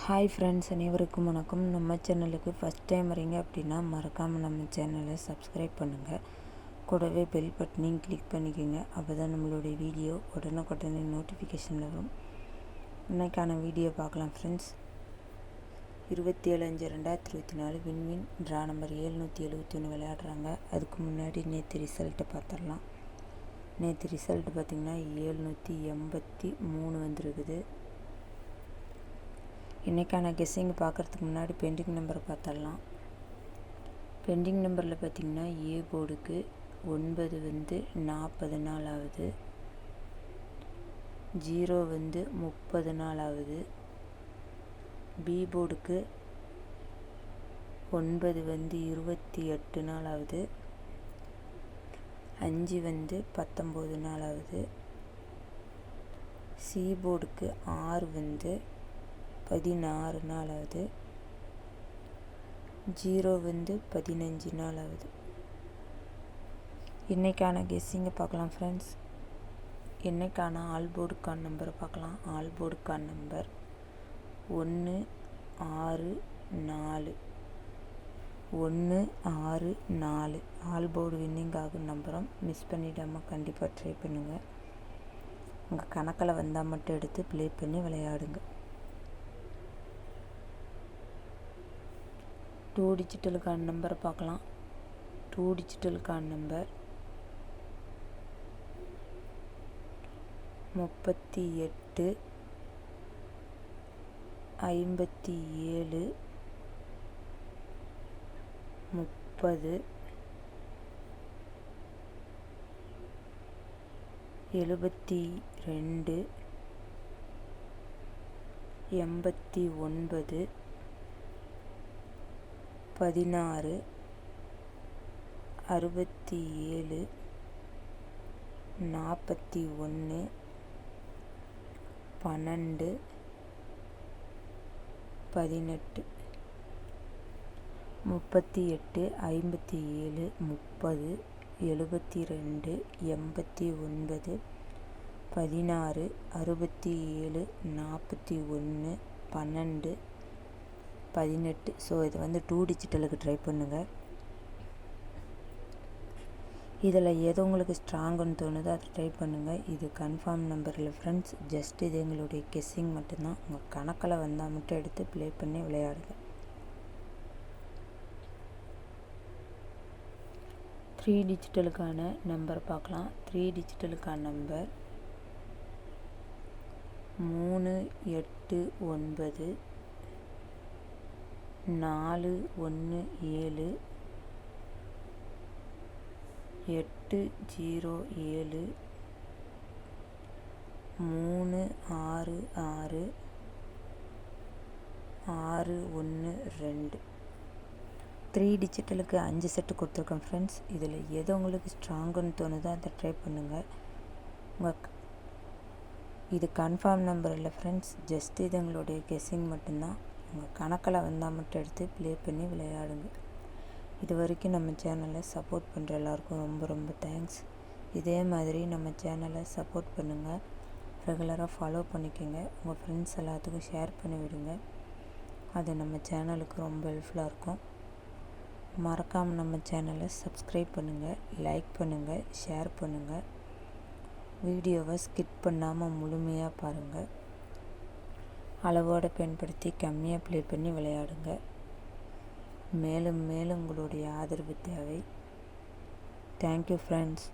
Hi friends, அனைவருக்கும் வணக்கம். நம்ம சேனலுக்கு ஃபஸ்ட் டைம் வரீங்க அப்படின்னா மறக்காமல் நம்ம சேனலை சப்ஸ்கிரைப் பண்ணுங்கள். கூடவே பெல் பட்டனையும் கிளிக் பண்ணிக்கோங்க. அப்போ தான் நம்மளுடைய வீடியோ உடனுக்குடனே நோட்டிஃபிகேஷன் வரும். இன்றைக்கான வீடியோ பார்க்கலாம் ஃப்ரெண்ட்ஸ். 27/5/2024 வின்வின் ட்ரா நம்பர் 771 விளையாடுறாங்க. அதுக்கு முன்னாடி நேற்று ரிசல்ட்டை பார்த்துடலாம். நேற்று ரிசல்ட் பார்த்திங்கன்னா 783 வந்துருக்குது. இன்றைக்கான கெஸ்ஸிங் பார்க்குறதுக்கு முன்னாடி பெண்டிங் நம்பரை பார்த்துடலாம். பெண்டிங் நம்பரில் பார்த்திங்கன்னா ஏ போர்டுக்கு 9 40 நாள் ஆகுது, 0 30 நாள் ஆகுது. பி போர்டுக்கு 9 28 நாள் ஆகுது, 5 19 நாள் ஆகுது. சி போர்டுக்கு 6 16 நாள் ஆகுது, 0 15 நாள் ஆகுது. இன்றைக்கான கெஸ்ஸிங்கை பார்க்கலாம் ஃப்ரெண்ட்ஸ். இன்றைக்கான ஆல் போர்டுக்கான நம்பரை பார்க்கலாம். ஆல் போர்டுக்கான நம்பர் 1 6 4 1 6 4. ஆல் போர்டு வின்னிங் ஆகும் நம்பரும் மிஸ் பண்ணிடாமல் கண்டிப்பாக ட்ரை பண்ணுங்கள். உங்கள் கணக்கில் வந்தால் மட்டும் எடுத்து ப்ளே பண்ணி விளையாடுங்க. 2 டிஜிட்டலுக்கான நம்பரை பார்க்கலாம். 2 டிஜிட்டலுக்கான நம்பர் 38 57 30 72 89 16 67 41 12 18 38 57 30 72 89 16 67 41 12 18. ஸோ இது 2 டிஜிட்டலுக்கு ட்ரை பண்ணுங்கள். இதில் எது உங்களுக்கு ஸ்ட்ராங்குன்னு தோணுதோ அதை ட்ரை பண்ணுங்கள். இது கன்ஃபார்ம் நம்பர் இல்லை ஃப்ரெண்ட்ஸ். ஜஸ்ட் இது எங்களுடைய கெஸ்ஸிங் மட்டும்தான். உங்கள் கணக்கில் வந்தால் மட்டும் எடுத்து ப்ளே பண்ணி விளையாடுங்க. 3 டிஜிட்டலுக்கான நம்பர் பார்க்கலாம். 3 டிஜிட்டலுக்கான நம்பர் 3 8 9 4 1 7 8 0 7 3 6 6 6 1 2. 3 டிஜிட்டலுக்கு 5 செட்டு கொடுத்துருக்கேன் ஃப்ரெண்ட்ஸ். இதில் எது உங்களுக்கு ஸ்ட்ராங்குன்னு தோணுதோ அதை ட்ரை பண்ணுங்கள். இது கன்ஃபார்ம் நம்பர் இல்லை ஃப்ரெண்ட்ஸ். ஜஸ்ட் இது எங்களுடைய கெஸ்ஸிங் மட்டும்தான். உங்கள் கணக்கில் வந்தால் மட்டும் எடுத்து ப்ளே பண்ணி விளையாடுங்க. இது வரைக்கும் நம்ம சேனலை சப்போர்ட் பண்ணுற எல்லாருக்கும் ரொம்ப ரொம்ப தேங்க்ஸ். இதே மாதிரி நம்ம சேனலை சப்போர்ட் பண்ணுங்கள். ரெகுலராக ஃபாலோ பண்ணிக்கோங்க. உங்கள் ஃப்ரெண்ட்ஸ் எல்லாத்துக்கும் ஷேர் பண்ணி விடுங்க. அது நம்ம சேனலுக்கு ரொம்ப ஹெல்ப்ஃபுல்லாக இருக்கும். மறக்காமல் நம்ம சேனலை சப்ஸ்கிரைப் பண்ணுங்கள், லைக் பண்ணுங்கள், ஷேர் பண்ணுங்கள். வீடியோவை ஸ்கிப் பண்ணாமல் முழுமையாக பாருங்கள். அளவோடு பயன்படுத்தி கம்மியாக ப்ளே பண்ணி விளையாடுங்க. மேலும் மேலும் உங்களுடைய ஆதரவு தேவை. Thank you friends.